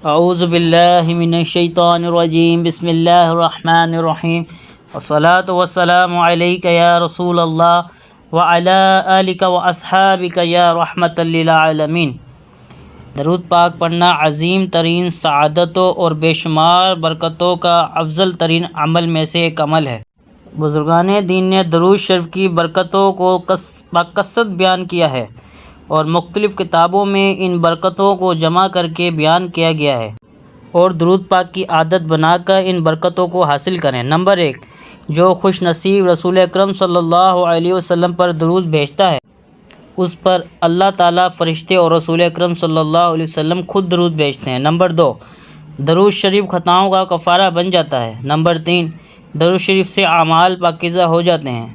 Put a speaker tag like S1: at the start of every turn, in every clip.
S1: اعوذ باللہ من الشیطان الرجیم بسم اللہ الرحمن الرحیم والصلاة والسلام علیک یا رسول اللہ وعلی آلک واصحابک یا رحمۃ للعالمین۔ درود پاک پڑھنا عظیم ترین سعادتوں اور بے شمار برکتوں کا افضل ترین عمل میں سے ایک عمل ہے۔ بزرگان دین نے درود شریف کی برکتوں کو بکثرت بیان کیا ہے اور مختلف کتابوں میں ان برکتوں کو جمع کر کے بیان کیا گیا ہے، اور درود پاک کی عادت بنا کر ان برکتوں کو حاصل کریں۔ نمبر 1، جو خوش نصیب رسول اکرم صلی اللہ علیہ وسلم پر درود بھیجتا ہے اس پر اللہ تعالیٰ، فرشتے اور رسول اکرم صلی اللہ علیہ وسلم خود درود بھیجتے ہیں۔ نمبر 2، درود شریف خطاؤں کا کفارہ بن جاتا ہے۔ نمبر 3، درود شریف سے اعمال پاکیزہ ہو جاتے ہیں۔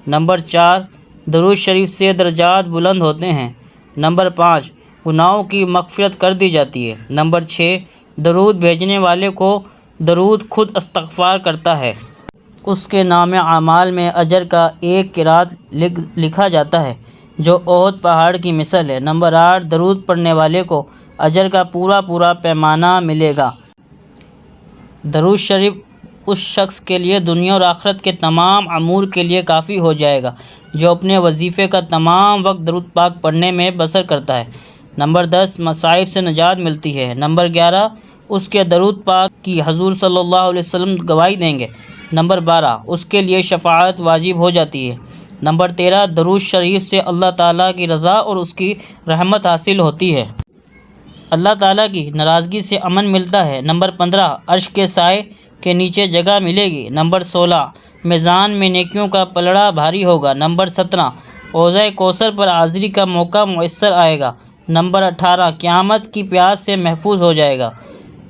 S1: نمبر 4، درود شریف سے درجات بلند ہوتے ہیں۔ نمبر 5، گناہوں کی مغفرت کر دی جاتی ہے۔ نمبر 6، درود بھیجنے والے کو درود خود استغفار کرتا ہے، اس کے نام اعمال میں اجر کا ایک قرات لکھا جاتا ہے جو احد پہاڑ کی مثل ہے۔ نمبر 8، درود پڑھنے والے کو اجر کا پورا پیمانہ ملے گا۔ درود شریف اس شخص کے لیے دنیا اور آخرت کے تمام امور کے لیے کافی ہو جائے گا جو اپنے وظیفے کا تمام وقت درود پاک پڑھنے میں بسر کرتا ہے۔ نمبر 10، مصائب سے نجات ملتی ہے۔ نمبر 11، اس کے درود پاک کی حضور صلی اللہ علیہ وسلم گواہی دیں گے۔ نمبر 12، اس کے لیے شفاعت واجب ہو جاتی ہے۔ نمبر 13، درود شریف سے اللہ تعالیٰ کی رضا اور اس کی رحمت حاصل ہوتی ہے، اللہ تعالیٰ کی ناراضگی سے امن ملتا ہے۔ نمبر 15، عرش کے سائے کے نیچے جگہ ملے گی۔ نمبر 16، میزان میں نیکیوں کا پلڑا بھاری ہوگا۔ نمبر 17، حوضہ کوثر پر حاضری کا موقع میسر آئے گا۔ نمبر 18، قیامت کی پیاس سے محفوظ ہو جائے گا۔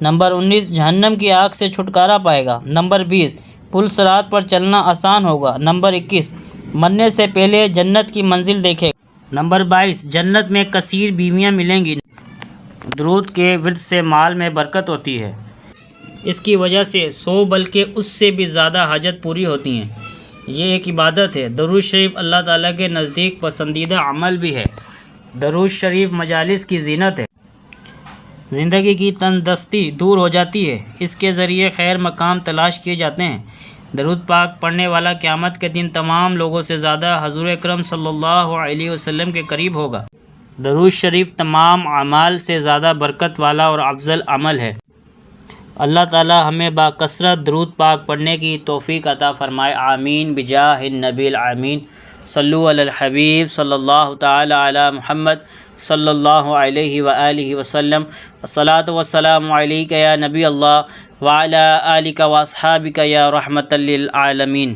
S1: نمبر 19، جہنم کی آگ سے چھٹکارا پائے گا۔ نمبر 20، پل صراط پر چلنا آسان ہوگا۔ نمبر 21، مرنے سے پہلے جنت کی منزل دیکھے گا۔ نمبر 22، جنت میں کثیر بیویاں ملیں گی۔ درود کے ورد سے مال میں برکت ہوتی ہے، اس کی وجہ سے 100 بلکہ اس سے بھی زیادہ حاجت پوری ہوتی ہیں۔ یہ ایک عبادت ہے۔ درود شریف اللہ تعالیٰ کے نزدیک پسندیدہ عمل بھی ہے۔ درود شریف مجالس کی زینت ہے، زندگی کی تندرستی دور ہو جاتی ہے، اس کے ذریعے خیر مقام تلاش کیے جاتے ہیں۔ درود پاک پڑھنے والا قیامت کے دن تمام لوگوں سے زیادہ حضور اکرم صلی اللہ علیہ وسلم کے قریب ہوگا۔ درود شریف تمام اعمال سے زیادہ برکت والا اور افضل عمل ہے۔ اللہ تعالی ہمیں باکثرت درود پاک پڑھنے کی توفیق عطا فرمائے، آمین بجاہ النبی الامین۔ صلو علی الحبیب صلی اللہ تعالی علی محمد صلی اللہ علیہ وآلہ وسلم۔ الصلاۃ والسلام علیک یا نبی اللہ وعلی آلک واصحابک یا رحمۃ للعالمین۔